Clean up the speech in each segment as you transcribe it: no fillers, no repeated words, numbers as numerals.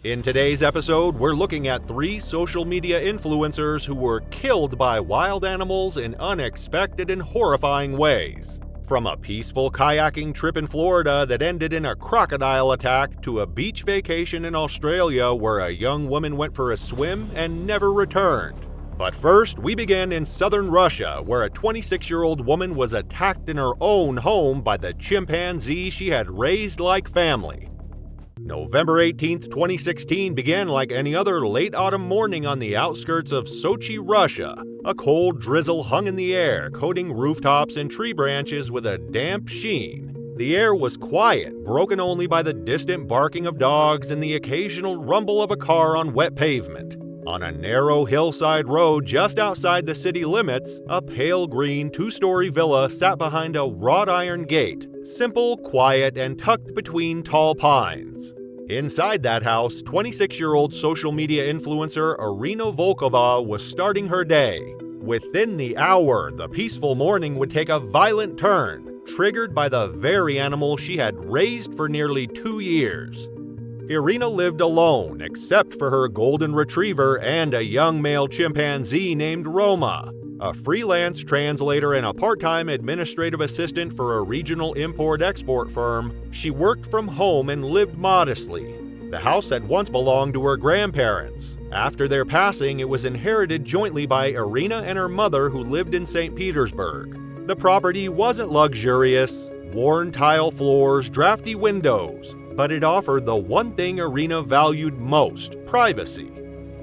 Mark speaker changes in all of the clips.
Speaker 1: In today's episode, we're looking at 3 social media influencers who were killed by wild animals in unexpected and horrifying ways. From a peaceful kayaking trip in Florida that ended in a crocodile attack to a beach vacation in Australia where a young woman went for a swim and never returned. But first, we begin in southern Russia, where a 26-year-old woman was attacked in her own home by the chimpanzee she had raised like family. November 18, 2016 began like any other late autumn morning on the outskirts of Sochi, Russia. A cold drizzle hung in the air, coating rooftops and tree branches with a damp sheen. The air was quiet, broken only by the distant barking of dogs and the occasional rumble of a car on wet pavement. On a narrow hillside road just outside the city limits, a pale green 2-story villa sat behind a wrought iron gate, simple, quiet, and tucked between tall pines. Inside that house, 26-year-old social media influencer Irina Volkova was starting her day. Within the hour, the peaceful morning would take a violent turn, triggered by the very animal she had raised for nearly 2 years. Irina lived alone, except for her golden retriever and a young male chimpanzee named Roma. A freelance translator and a part-time administrative assistant for a regional import-export firm, she worked from home and lived modestly. The house had once belonged to her grandparents. After their passing, it was inherited jointly by Irina and her mother, who lived in St. Petersburg. The property wasn't luxurious, worn tile floors, drafty windows, but it offered the one thing Irina valued most: privacy.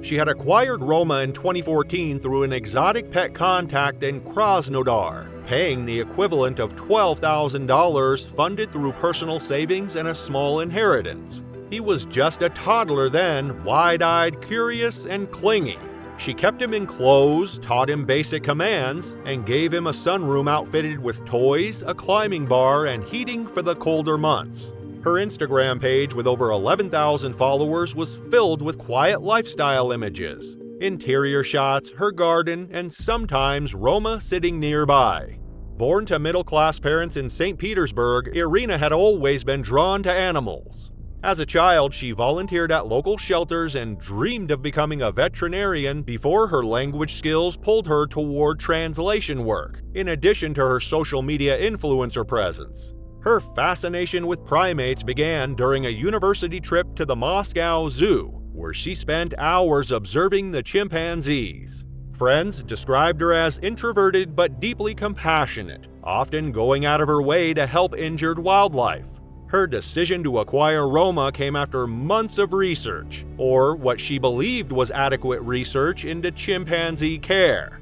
Speaker 1: She had acquired Roma in 2014 through an exotic pet contact in Krasnodar, paying the equivalent of $12,000 funded through personal savings and a small inheritance. He was just a toddler then, wide-eyed, curious, and clingy. She kept him enclosed, taught him basic commands, and gave him a sunroom outfitted with toys, a climbing bar, and heating for the colder months. Her Instagram page with over 11,000 followers was filled with quiet lifestyle images, interior shots, her garden, and sometimes Roma sitting nearby. Born to middle-class parents in St. Petersburg, Irina had always been drawn to animals. As a child, she volunteered at local shelters and dreamed of becoming a veterinarian before her language skills pulled her toward translation work, in addition to her social media influencer presence. Her fascination with primates began during a university trip to the Moscow Zoo, where she spent hours observing the chimpanzees. Friends described her as introverted but deeply compassionate, often going out of her way to help injured wildlife. Her decision to acquire Roma came after months of research, or what she believed was adequate research into chimpanzee care.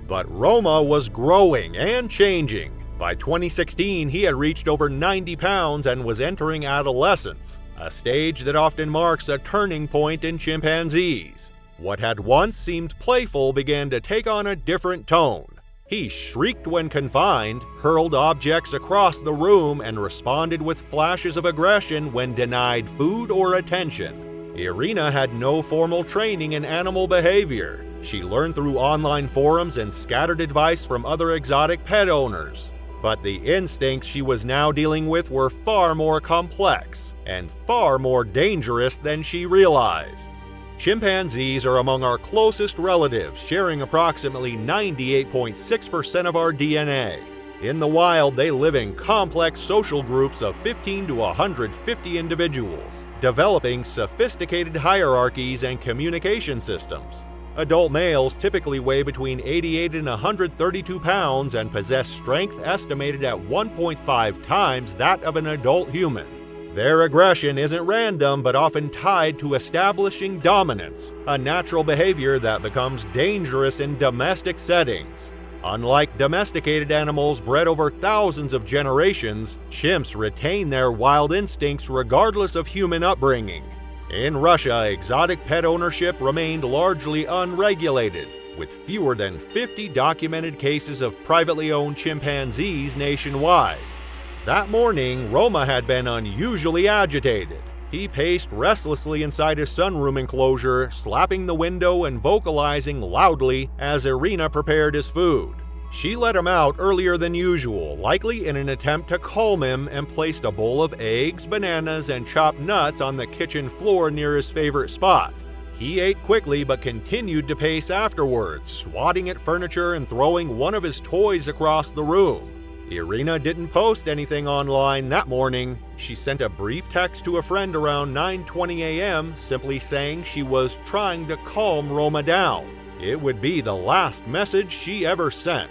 Speaker 1: But Roma was growing and changing. By 2016, he had reached over 90 pounds and was entering adolescence, a stage that often marks a turning point in chimpanzees. What had once seemed playful began to take on a different tone. He shrieked when confined, hurled objects across the room, and responded with flashes of aggression when denied food or attention. Irina had no formal training in animal behavior. She learned through online forums and scattered advice from other exotic pet owners. But the instincts she was now dealing with were far more complex and far more dangerous than she realized. Chimpanzees are among our closest relatives, sharing approximately 98.6% of our DNA. In the wild, they live in complex social groups of 15 to 150 individuals, developing sophisticated hierarchies and communication systems. Adult males typically weigh between 88 and 132 pounds and possess strength estimated at 1.5 times that of an adult human. Their aggression isn't random but often tied to establishing dominance, a natural behavior that becomes dangerous in domestic settings. Unlike domesticated animals bred over thousands of generations, chimps retain their wild instincts regardless of human upbringing. In Russia, exotic pet ownership remained largely unregulated, with fewer than 50 documented cases of privately owned chimpanzees nationwide. That morning, Roma had been unusually agitated. He paced restlessly inside his sunroom enclosure, slapping the window and vocalizing loudly as Irina prepared his food. She let him out earlier than usual, likely in an attempt to calm him, and placed a bowl of eggs, bananas, and chopped nuts on the kitchen floor near his favorite spot. He ate quickly but continued to pace afterwards, swatting at furniture and throwing one of his toys across the room. Irina didn't post anything online that morning. She sent a brief text to a friend around 9:20 a.m. simply saying she was trying to calm Roma down. It would be the last message she ever sent.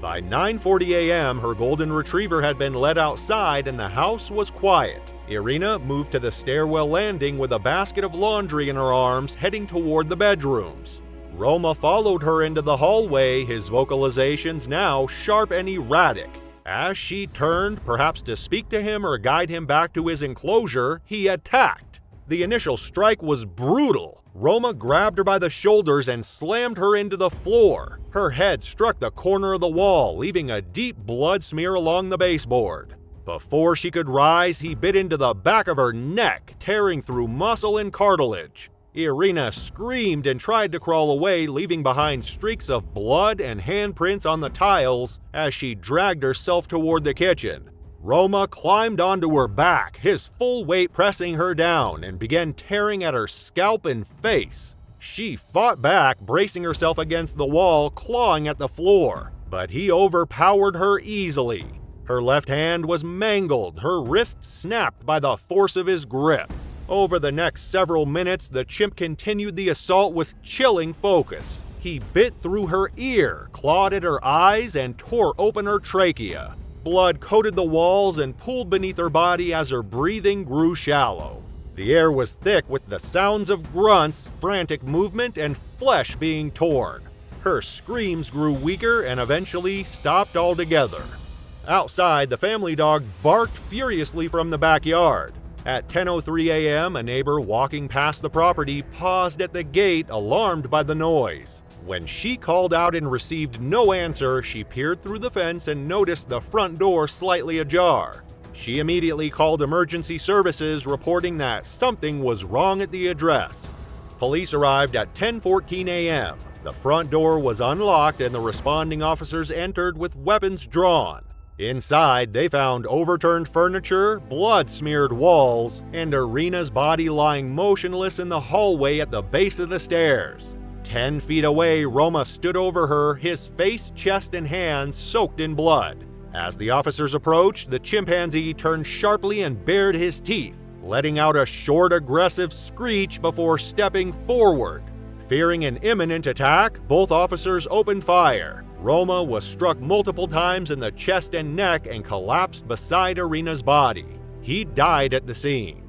Speaker 1: By 9:40 a.m., her golden retriever had been let outside and the house was quiet. Irina moved to the stairwell landing with a basket of laundry in her arms, heading toward the bedrooms. Roma followed her into the hallway, his vocalizations now sharp and erratic. As she turned, perhaps to speak to him or guide him back to his enclosure, he attacked. The initial strike was brutal. Roma grabbed her by the shoulders and slammed her into the floor. Her head struck the corner of the wall, leaving a deep blood smear along the baseboard. Before she could rise, he bit into the back of her neck, tearing through muscle and cartilage. Irina screamed and tried to crawl away, leaving behind streaks of blood and handprints on the tiles as she dragged herself toward the kitchen. Roma climbed onto her back, his full weight pressing her down, and began tearing at her scalp and face. She fought back, bracing herself against the wall, clawing at the floor, but he overpowered her easily. Her left hand was mangled, her wrist snapped by the force of his grip. Over the next several minutes, the chimp continued the assault with chilling focus. He bit through her ear, clawed at her eyes, and tore open her trachea. Blood coated the walls and pooled beneath her body as her breathing grew shallow. The air was thick with the sounds of grunts, frantic movement, and flesh being torn. Her screams grew weaker and eventually stopped altogether. Outside, the family dog barked furiously from the backyard. At 10:03 a.m., a neighbor walking past the property paused at the gate, alarmed by the noise. When she called out and received no answer, she peered through the fence and noticed the front door slightly ajar. She immediately called emergency services, reporting that something was wrong at the address. Police arrived at 10:14 a.m. The front door was unlocked and the responding officers entered with weapons drawn. Inside, they found overturned furniture, blood-smeared walls, and Irina's body lying motionless in the hallway at the base of the stairs. 10 feet away, Roma stood over her, his face, chest, and hands soaked in blood. As the officers approached, the chimpanzee turned sharply and bared his teeth, letting out a short, aggressive screech before stepping forward. Fearing an imminent attack, both officers opened fire. Roma was struck multiple times in the chest and neck and collapsed beside Irina's body. He died at the scene.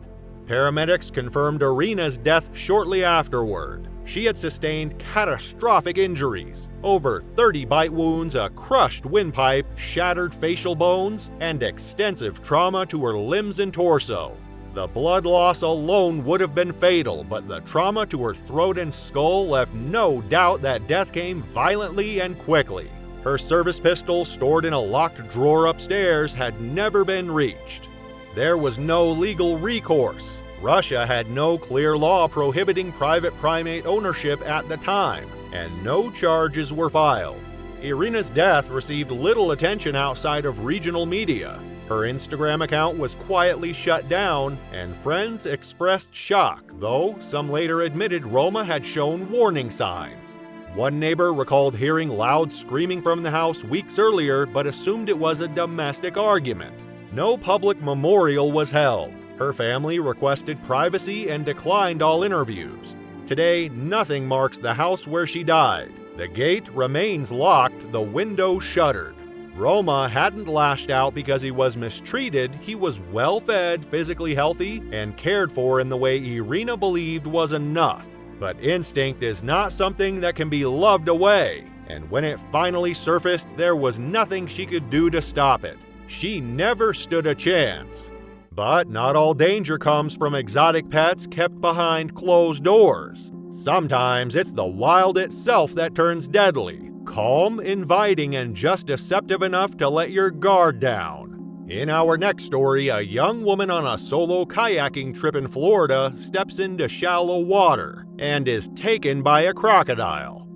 Speaker 1: Paramedics confirmed Irina's death shortly afterward. She had sustained catastrophic injuries, over 30 bite wounds, a crushed windpipe, shattered facial bones, and extensive trauma to her limbs and torso. The blood loss alone would have been fatal, but the trauma to her throat and skull left no doubt that death came violently and quickly. Her service pistol, stored in a locked drawer upstairs, had never been reached. There was no legal recourse. Russia had no clear law prohibiting private primate ownership at the time, and no charges were filed. Irina's death received little attention outside of regional media. Her Instagram account was quietly shut down, and friends expressed shock, though some later admitted Roma had shown warning signs. One neighbor recalled hearing loud screaming from the house weeks earlier, but assumed it was a domestic argument. No public memorial was held. Her family requested privacy and declined all interviews. Today, nothing marks the house where she died. The gate remains locked, the window shuttered. Roma hadn't lashed out because he was mistreated. He was well-fed, physically healthy, and cared for in the way Irina believed was enough. But instinct is not something that can be loved away, and when it finally surfaced, there was nothing she could do to stop it. She never stood a chance. But not all danger comes from exotic pets kept behind closed doors. Sometimes it's the wild itself that turns deadly. Calm, inviting, and just deceptive enough to let your guard down. In our next story, a young woman on a solo kayaking trip in Florida steps into shallow water and is taken by a crocodile.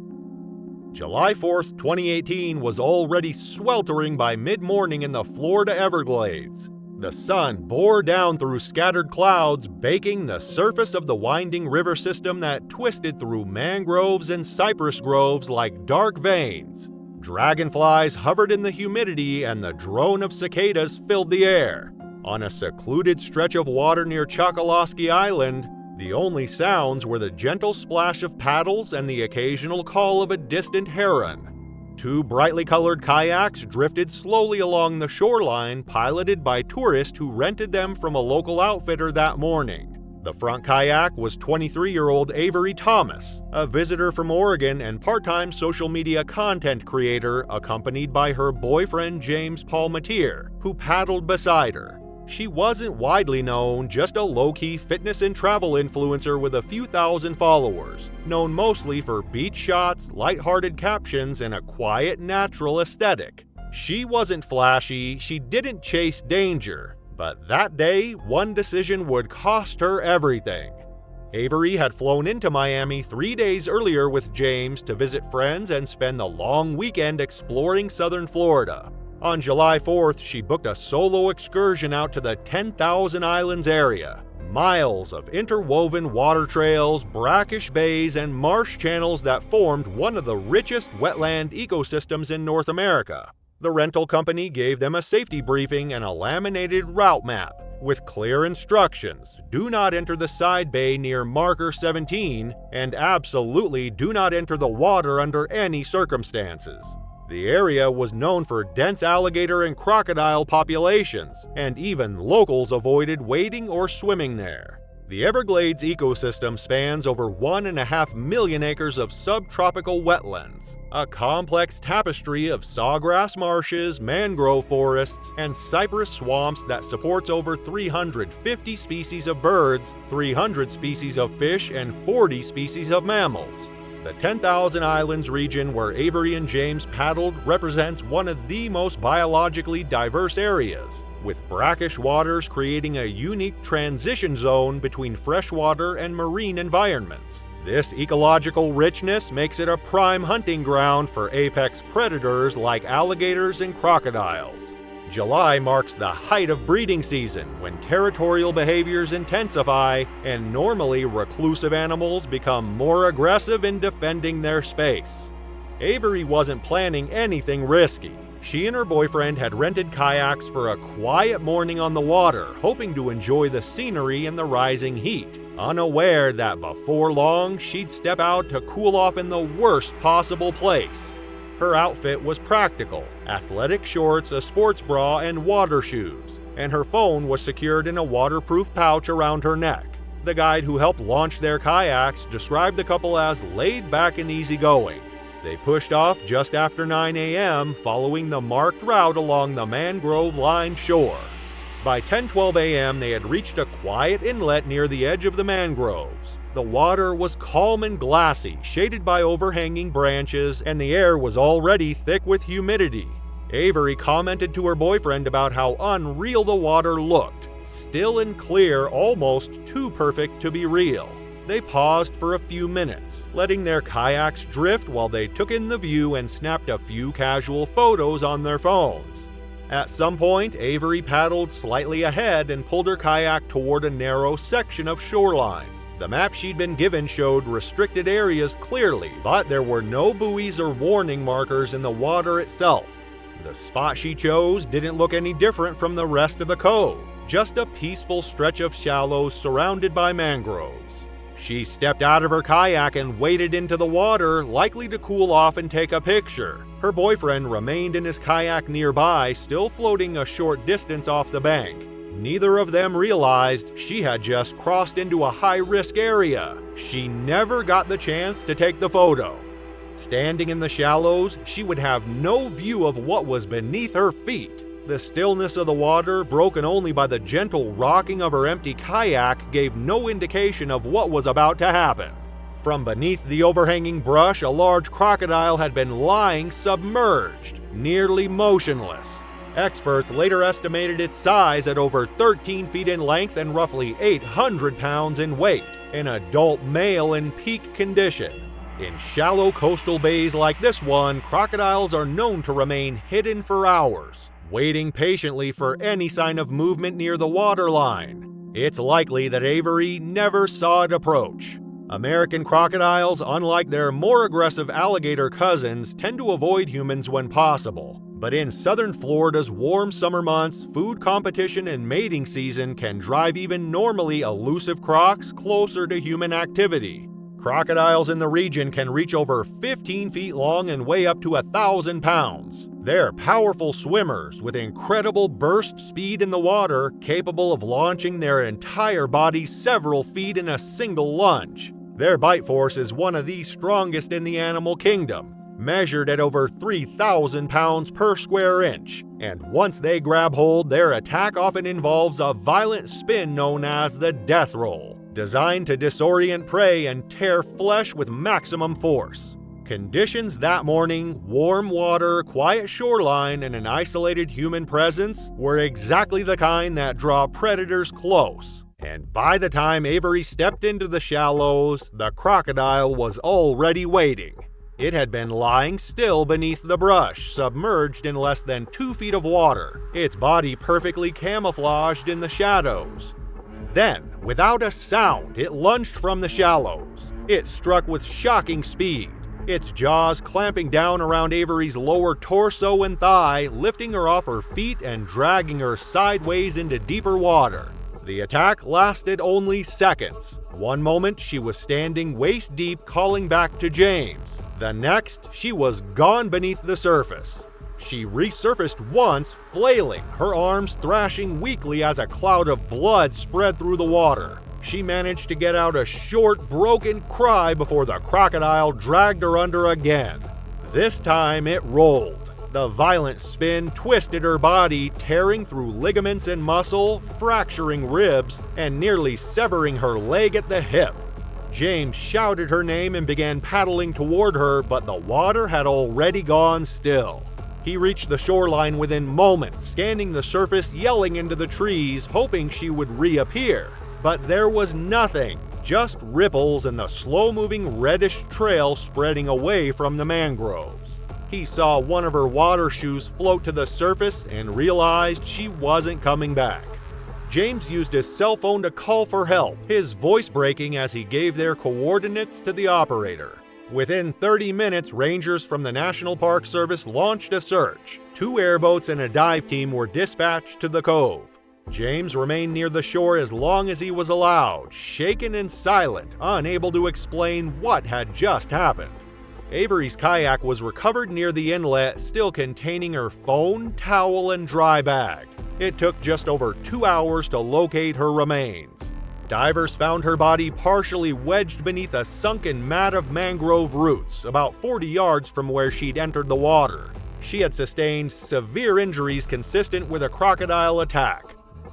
Speaker 1: July 4th, 2018 was already sweltering by mid-morning in the Florida Everglades. The sun bore down through scattered clouds, baking the surface of the winding river system that twisted through mangroves and cypress groves like dark veins. Dragonflies hovered in the humidity and the drone of cicadas filled the air. On a secluded stretch of water near Chokoloskee Island, the only sounds were the gentle splash of paddles and the occasional call of a distant heron. Two brightly colored kayaks drifted slowly along the shoreline, piloted by tourists who rented them from a local outfitter that morning. The front kayak was 23-year-old Avery Thomas, a visitor from Oregon and part-time social media content creator, accompanied by her boyfriend James Palmatier, who paddled beside her. She wasn't widely known, just a low-key fitness and travel influencer with a few thousand followers, known mostly for beach shots, lighthearted captions, and a quiet, natural aesthetic. She wasn't flashy, she didn't chase danger, but that day, one decision would cost her everything. Avery had flown into Miami 3 days earlier with James to visit friends and spend the long weekend exploring southern Florida. On July 4th, she booked a solo excursion out to the 10,000 Islands area. Miles of interwoven water trails, brackish bays, and marsh channels that formed one of the richest wetland ecosystems in North America. The rental company gave them a safety briefing and a laminated route map with clear instructions: do not enter the side bay near marker 17, and absolutely do not enter the water under any circumstances. The area was known for dense alligator and crocodile populations, and even locals avoided wading or swimming there. The Everglades ecosystem spans over 1.5 million acres of subtropical wetlands, a complex tapestry of sawgrass marshes, mangrove forests, and cypress swamps that supports over 350 species of birds, 300 species of fish, and 40 species of mammals. The 10,000 Islands region where Avery and James paddled represents one of the most biologically diverse areas, with brackish waters creating a unique transition zone between freshwater and marine environments. This ecological richness makes it a prime hunting ground for apex predators like alligators and crocodiles. July marks the height of breeding season, when territorial behaviors intensify and normally reclusive animals become more aggressive in defending their space. Avery wasn't planning anything risky. She and her boyfriend had rented kayaks for a quiet morning on the water, hoping to enjoy the scenery and the rising heat, unaware that before long she'd step out to cool off in the worst possible place. Her outfit was practical: athletic shorts, a sports bra, and water shoes, and her phone was secured in a waterproof pouch around her neck. The guide who helped launch their kayaks described the couple as laid back and easygoing. They pushed off just after 9 a.m., following the marked route along the mangrove-lined shore. By 10:12 a.m., they had reached a quiet inlet near the edge of the mangroves. The water was calm and glassy, shaded by overhanging branches, and the air was already thick with humidity. Avery commented to her boyfriend about how unreal the water looked, still and clear, almost too perfect to be real. They paused for a few minutes, letting their kayaks drift while they took in the view and snapped a few casual photos on their phones. At some point, Avery paddled slightly ahead and pulled her kayak toward a narrow section of shoreline. The map she'd been given showed restricted areas clearly, but there were no buoys or warning markers in the water itself. The spot she chose didn't look any different from the rest of the cove, just a peaceful stretch of shallows surrounded by mangroves. She stepped out of her kayak and waded into the water, likely to cool off and take a picture. Her boyfriend remained in his kayak nearby, still floating a short distance off the bank. Neither of them realized she had just crossed into a high-risk area. She never got the chance to take the photo. Standing in the shallows, she would have no view of what was beneath her feet. The stillness of the water, broken only by the gentle rocking of her empty kayak, gave no indication of what was about to happen. From beneath the overhanging brush, a large crocodile had been lying submerged, nearly motionless. Experts later estimated its size at over 13 feet in length and roughly 800 pounds in weight, an adult male in peak condition. In shallow coastal bays like this one, crocodiles are known to remain hidden for hours, waiting patiently for any sign of movement near the waterline. It's likely that Avery never saw it approach. American crocodiles, unlike their more aggressive alligator cousins, tend to avoid humans when possible. But in southern Florida's warm summer months, food competition and mating season can drive even normally elusive crocs closer to human activity. Crocodiles in the region can reach over 15 feet long and weigh up to 1,000 pounds. They're powerful swimmers with incredible burst speed in the water, capable of launching their entire body several feet in a single lunge. Their bite force is one of the strongest in the animal kingdom, measured at over 3,000 pounds per square inch. And once they grab hold, their attack often involves a violent spin known as the death roll, designed to disorient prey and tear flesh with maximum force. Conditions that morning, warm water, quiet shoreline, and an isolated human presence, were exactly the kind that draw predators close. And by the time Avery stepped into the shallows, the crocodile was already waiting. It had been lying still beneath the brush, submerged in less than 2 feet of water, its body perfectly camouflaged in the shadows. Then, without a sound, it lunged from the shallows. It struck with shocking speed, its jaws clamping down around Avery's lower torso and thigh, lifting her off her feet and dragging her sideways into deeper water. The attack lasted only seconds. One moment she was standing waist deep calling back to James. The next, she was gone beneath the surface. She resurfaced once, flailing, her arms thrashing weakly as a cloud of blood spread through the water. She managed to get out a short, broken cry before the crocodile dragged her under again. This time it rolled. The violent spin twisted her body, tearing through ligaments and muscle, fracturing ribs, and nearly severing her leg at the hip. James shouted her name and began paddling toward her, but the water had already gone still. He reached the shoreline within moments, scanning the surface, yelling into the trees, hoping she would reappear. But there was nothing, just ripples and the slow-moving reddish trail spreading away from the mangroves. He saw one of her water shoes float to the surface and realized she wasn't coming back. James used his cell phone to call for help, his voice breaking as he gave their coordinates to the operator. Within 30 minutes, rangers from the National Park Service launched a search. 2 airboats and a dive team were dispatched to the cove. James remained near the shore as long as he was allowed, shaken and silent, unable to explain what had just happened. Avery's kayak was recovered near the inlet, still containing her phone, towel, and dry bag. It took just over 2 hours to locate her remains. Divers found her body partially wedged beneath a sunken mat of mangrove roots, about 40 yards from where she'd entered the water. She had sustained severe injuries consistent with a crocodile attack.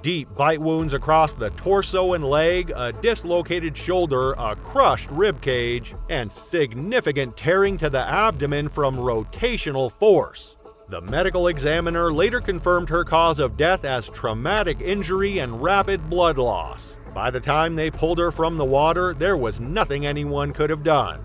Speaker 1: Deep bite wounds across the torso and leg, a dislocated shoulder, a crushed rib cage, and significant tearing to the abdomen from rotational force. The medical examiner later confirmed her cause of death as traumatic injury and rapid blood loss. By the time they pulled her from the water, there was nothing anyone could have done.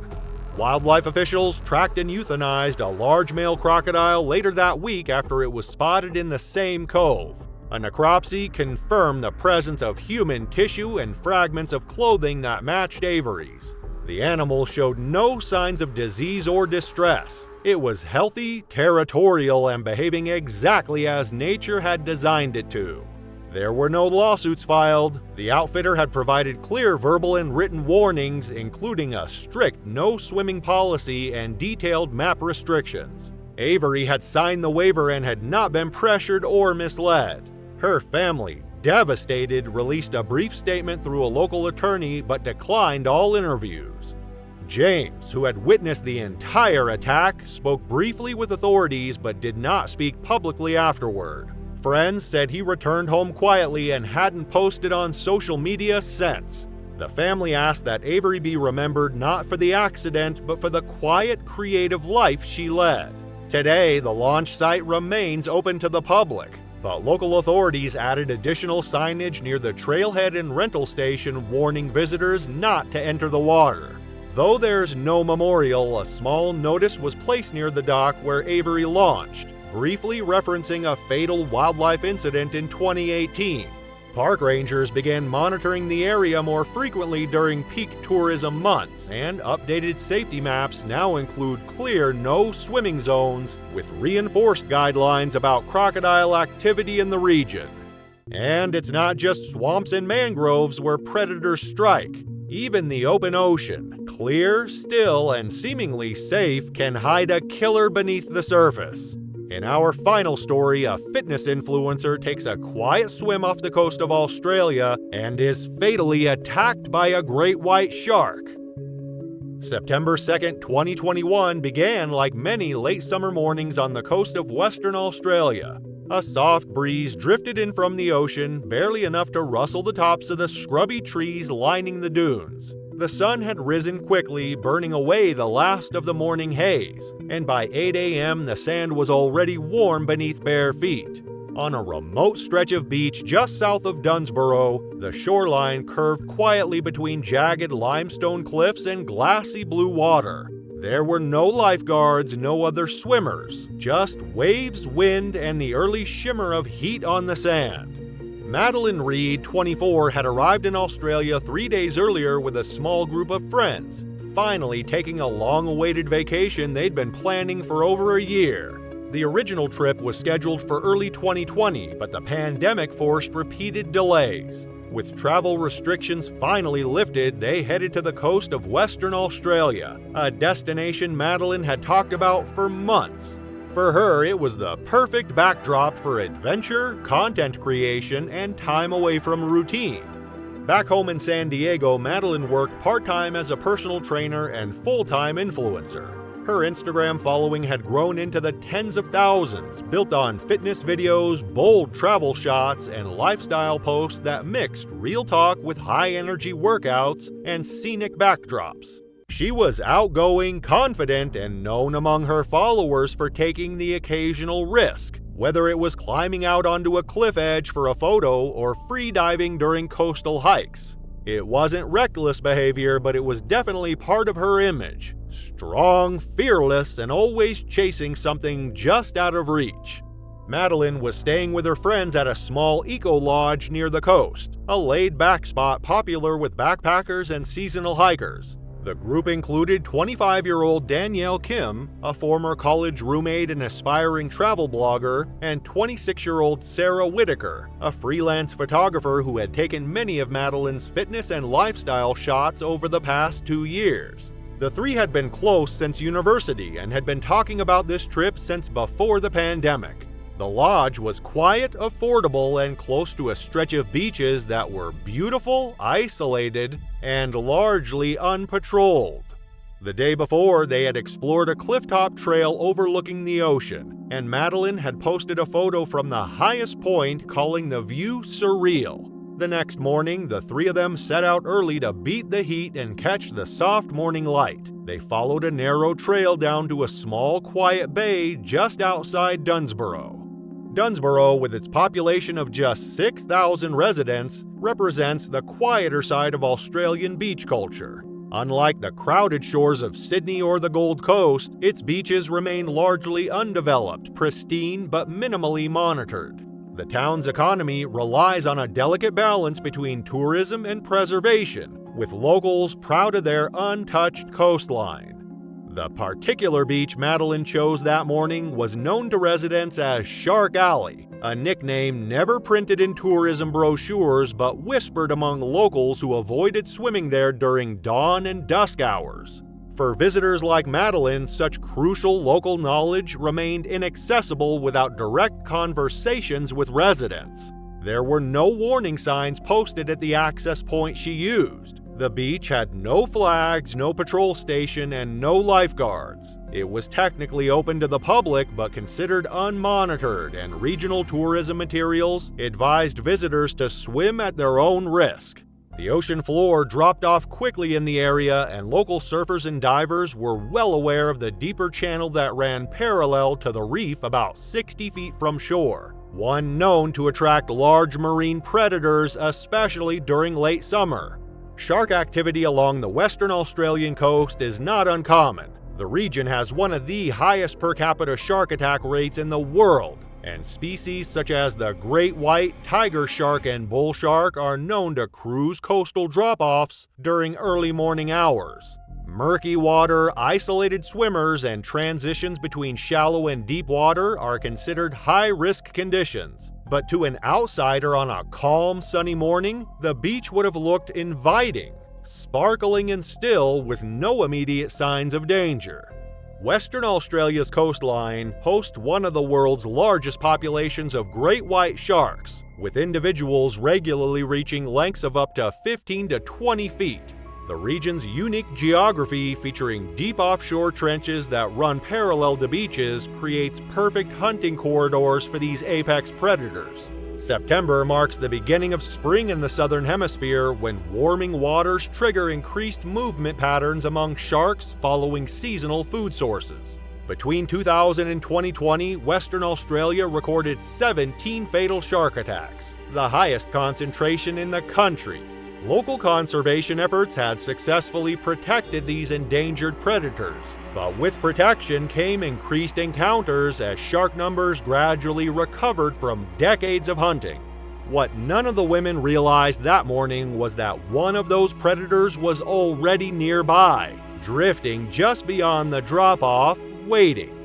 Speaker 1: Wildlife officials tracked and euthanized a large male crocodile later that week after it was spotted in the same cove. A necropsy confirmed the presence of human tissue and fragments of clothing that matched Avery's. The animal showed no signs of disease or distress. It was healthy, territorial, and behaving exactly as nature had designed it to. There were no lawsuits filed. The outfitter had provided clear verbal and written warnings, including a strict no-swimming policy and detailed map restrictions. Avery had signed the waiver and had not been pressured or misled. Her family, devastated, released a brief statement through a local attorney but declined all interviews. James, who had witnessed the entire attack, spoke briefly with authorities but did not speak publicly afterward. Friends said he returned home quietly and hadn't posted on social media since. The family asked that Avery be remembered not for the accident but for the quiet, creative life she led. Today, the launch site remains open to the public, but local authorities added additional signage near the trailhead and rental station warning visitors not to enter the water. Though there's no memorial, a small notice was placed near the dock where Avery launched, briefly referencing a fatal wildlife incident in 2018. Park rangers began monitoring the area more frequently during peak tourism months, and updated safety maps now include clear no swimming zones with reinforced guidelines about crocodile activity in the region. And it's not just swamps and mangroves where predators strike. Even the open ocean, clear, still, and seemingly safe, can hide a killer beneath the surface. In our final story, a fitness influencer takes a quiet swim off the coast of Australia and is fatally attacked by a great white shark. September 2nd, 2021 began like many late summer mornings on the coast of Western Australia. A soft breeze drifted in from the ocean, barely enough to rustle the tops of the scrubby trees lining the dunes. The sun had risen quickly, burning away the last of the morning haze, and by 8 a.m. the sand was already warm beneath bare feet. On a remote stretch of beach just south of Dunsborough, the shoreline curved quietly between jagged limestone cliffs and glassy blue water. There were no lifeguards, no other swimmers, just waves, wind, and the early shimmer of heat on the sand. Madeline Reed, 24, had arrived in Australia 3 days earlier with a small group of friends, finally taking a long-awaited vacation they'd been planning for over a year. The original trip was scheduled for early 2020, but the pandemic forced repeated delays. With travel restrictions finally lifted, they headed to the coast of Western Australia, a destination Madeline had talked about for months. For her, it was the perfect backdrop for adventure, content creation, and time away from routine. Back home in San Diego, Madeline worked part-time as a personal trainer and full-time influencer. Her Instagram following had grown into the tens of thousands, built on fitness videos, bold travel shots, and lifestyle posts that mixed real talk with high-energy workouts and scenic backdrops. She was outgoing, confident, and known among her followers for taking the occasional risk, whether it was climbing out onto a cliff edge for a photo or free diving during coastal hikes. It wasn't reckless behavior, but it was definitely part of her image. Strong, fearless, and always chasing something just out of reach. Madeline was staying with her friends at a small eco-lodge near the coast, a laid-back spot popular with backpackers and seasonal hikers. The group included 25-year-old Danielle Kim, a former college roommate and aspiring travel blogger, and 26-year-old Sarah Whitaker, a freelance photographer who had taken many of Madeline's fitness and lifestyle shots over the past 2 years. The three had been close since university and had been talking about this trip since before the pandemic. The lodge was quiet, affordable, and close to a stretch of beaches that were beautiful, isolated, and largely unpatrolled. The day before, they had explored a clifftop trail overlooking the ocean, and Madeline had posted a photo from the highest point calling the view surreal. The next morning, the three of them set out early to beat the heat and catch the soft morning light. They followed a narrow trail down to a small, quiet bay just outside Dunsborough. Dunsborough, with its population of just 6,000 residents, represents the quieter side of Australian beach culture. Unlike the crowded shores of Sydney or the Gold Coast, its beaches remain largely undeveloped, pristine, but minimally monitored. The town's economy relies on a delicate balance between tourism and preservation, with locals proud of their untouched coastline. The particular beach Madeline chose that morning was known to residents as Shark Alley, a nickname never printed in tourism brochures but whispered among locals who avoided swimming there during dawn and dusk hours. For visitors like Madeline, such crucial local knowledge remained inaccessible without direct conversations with residents. There were no warning signs posted at the access point she used. The beach had no flags, no patrol station, and no lifeguards. It was technically open to the public but considered unmonitored, and regional tourism materials advised visitors to swim at their own risk. The ocean floor dropped off quickly in the area, and local surfers and divers were well aware of the deeper channel that ran parallel to the reef about 60 feet from shore, one known to attract large marine predators, especially during late summer. Shark activity along the Western Australian coast is not uncommon. The region has one of the highest per capita shark attack rates in the world, and species such as the great white, tiger shark, and bull shark are known to cruise coastal drop-offs during early morning hours. Murky water, isolated swimmers, and transitions between shallow and deep water are considered high-risk conditions. But to an outsider on a calm, sunny morning, the beach would have looked inviting, sparkling and still with no immediate signs of danger. Western Australia's coastline hosts one of the world's largest populations of great white sharks, with individuals regularly reaching lengths of up to 15 to 20 feet. The region's unique geography, featuring deep offshore trenches that run parallel to beaches, creates perfect hunting corridors for these apex predators. September marks the beginning of spring in the southern hemisphere, when warming waters trigger increased movement patterns among sharks following seasonal food sources. Between 2000 and 2020, Western Australia recorded 17 fatal shark attacks, the highest concentration in the country. Local conservation efforts had successfully protected these endangered predators, but with protection came increased encounters as shark numbers gradually recovered from decades of hunting. What none of the women realized that morning was that one of those predators was already nearby, drifting just beyond the drop-off, waiting.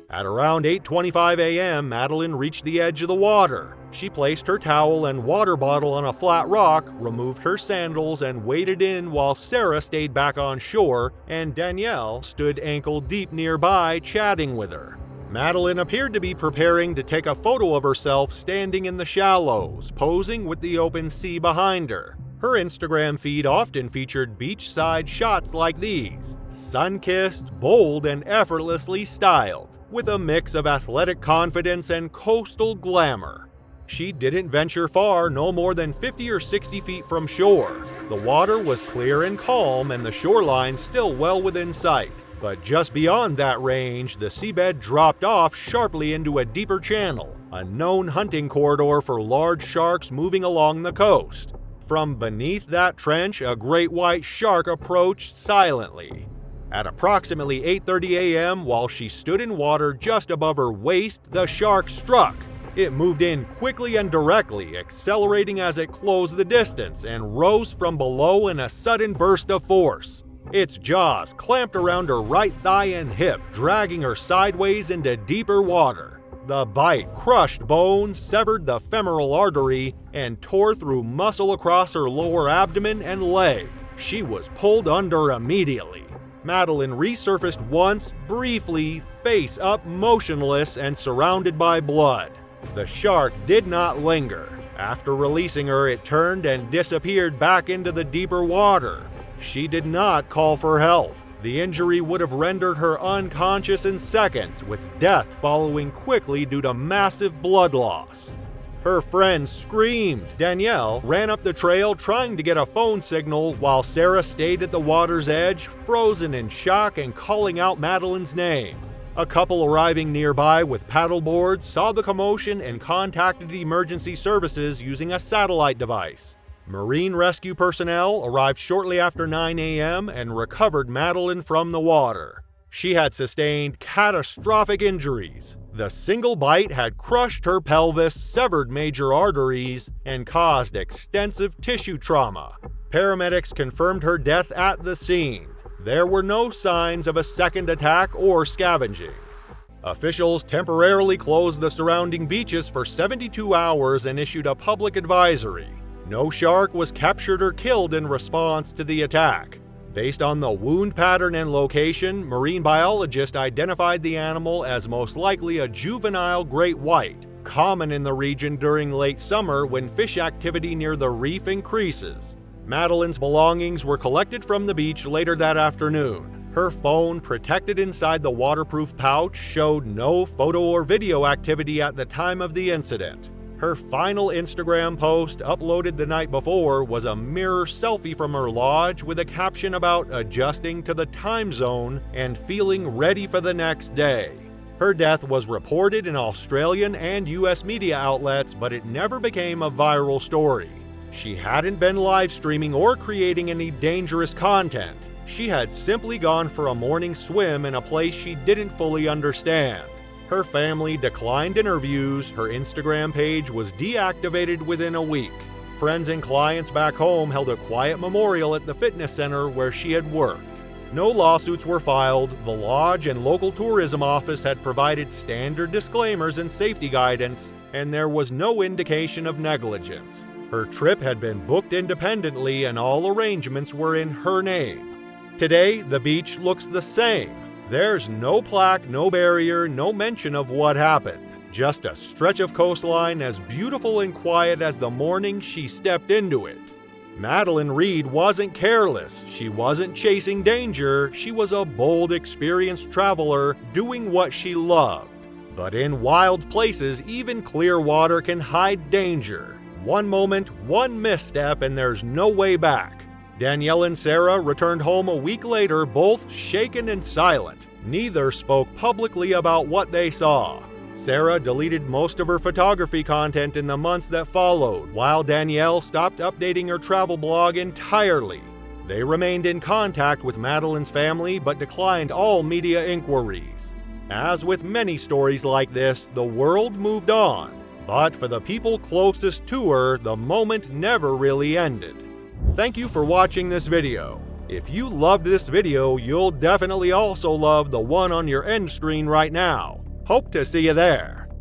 Speaker 1: At around 8:25 a.m., Madeline reached the edge of the water. She placed her towel and water bottle on a flat rock, removed her sandals, and waded in while Sarah stayed back on shore and Danielle stood ankle-deep nearby chatting with her. Madeline appeared to be preparing to take a photo of herself standing in the shallows, posing with the open sea behind her. Her Instagram feed often featured beachside shots like these, sun-kissed, bold, and effortlessly styled, with a mix of athletic confidence and coastal glamour. She didn't venture far, no more than 50 or 60 feet from shore. The water was clear and calm, and the shoreline still well within sight. But just beyond that range, the seabed dropped off sharply into a deeper channel, a known hunting corridor for large sharks moving along the coast. From beneath that trench, a great white shark approached silently. At approximately 8:30 a.m., while she stood in water just above her waist, the shark struck. It moved in quickly and directly, accelerating as it closed the distance, and rose from below in a sudden burst of force. Its jaws clamped around her right thigh and hip, dragging her sideways into deeper water. The bite crushed bones, severed the femoral artery, and tore through muscle across her lower abdomen and leg. She was pulled under immediately. Madeline resurfaced once, briefly, face up, motionless, and surrounded by blood. The shark did not linger. After releasing her, it turned and disappeared back into the deeper water. She did not call for help. The injury would have rendered her unconscious in seconds, with death following quickly due to massive blood loss. Her friends screamed. Danielle ran up the trail trying to get a phone signal, while Sarah stayed at the water's edge, frozen in shock and calling out Madeline's name. A couple arriving nearby with paddleboards saw the commotion and contacted emergency services using a satellite device. Marine rescue personnel arrived shortly after 9 a.m. and recovered Madeline from the water. She had sustained catastrophic injuries. The single bite had crushed her pelvis, severed major arteries, and caused extensive tissue trauma. Paramedics confirmed her death at the scene. There were no signs of a second attack or scavenging. Officials temporarily closed the surrounding beaches for 72 hours and issued a public advisory. No shark was captured or killed in response to the attack. Based on the wound pattern and location, marine biologists identified the animal as most likely a juvenile great white, common in the region during late summer when fish activity near the reef increases. Madeline's belongings were collected from the beach later that afternoon. Her phone, protected inside the waterproof pouch, showed no photo or video activity at the time of the incident. Her final Instagram post, uploaded the night before, was a mirror selfie from her lodge with a caption about adjusting to the time zone and feeling ready for the next day. Her death was reported in Australian and US media outlets, but it never became a viral story. She hadn't been live streaming or creating any dangerous content. She had simply gone for a morning swim in a place she didn't fully understand. Her family declined interviews, her Instagram page was deactivated within a week. Friends and clients back home held a quiet memorial at the fitness center where she had worked. No lawsuits were filed, the lodge and local tourism office had provided standard disclaimers and safety guidance, and there was no indication of negligence. Her trip had been booked independently and all arrangements were in her name. Today, the beach looks the same. There's no plaque, no barrier, no mention of what happened. Just a stretch of coastline as beautiful and quiet as the morning she stepped into it. Madeline Reed wasn't careless. She wasn't chasing danger. She was a bold, experienced traveler doing what she loved. But in wild places, even clear water can hide danger. One moment, one misstep, and there's no way back. Danielle and Sarah returned home a week later, both shaken and silent. Neither spoke publicly about what they saw. Sarah deleted most of her photography content in the months that followed, while Danielle stopped updating her travel blog entirely. They remained in contact with Madeline's family but declined all media inquiries. As with many stories like this, the world moved on. But for the people closest to her, the moment never really ended. Thank you for watching this video. If you loved this video, you'll definitely also love the one on your end screen right now. Hope to see you there.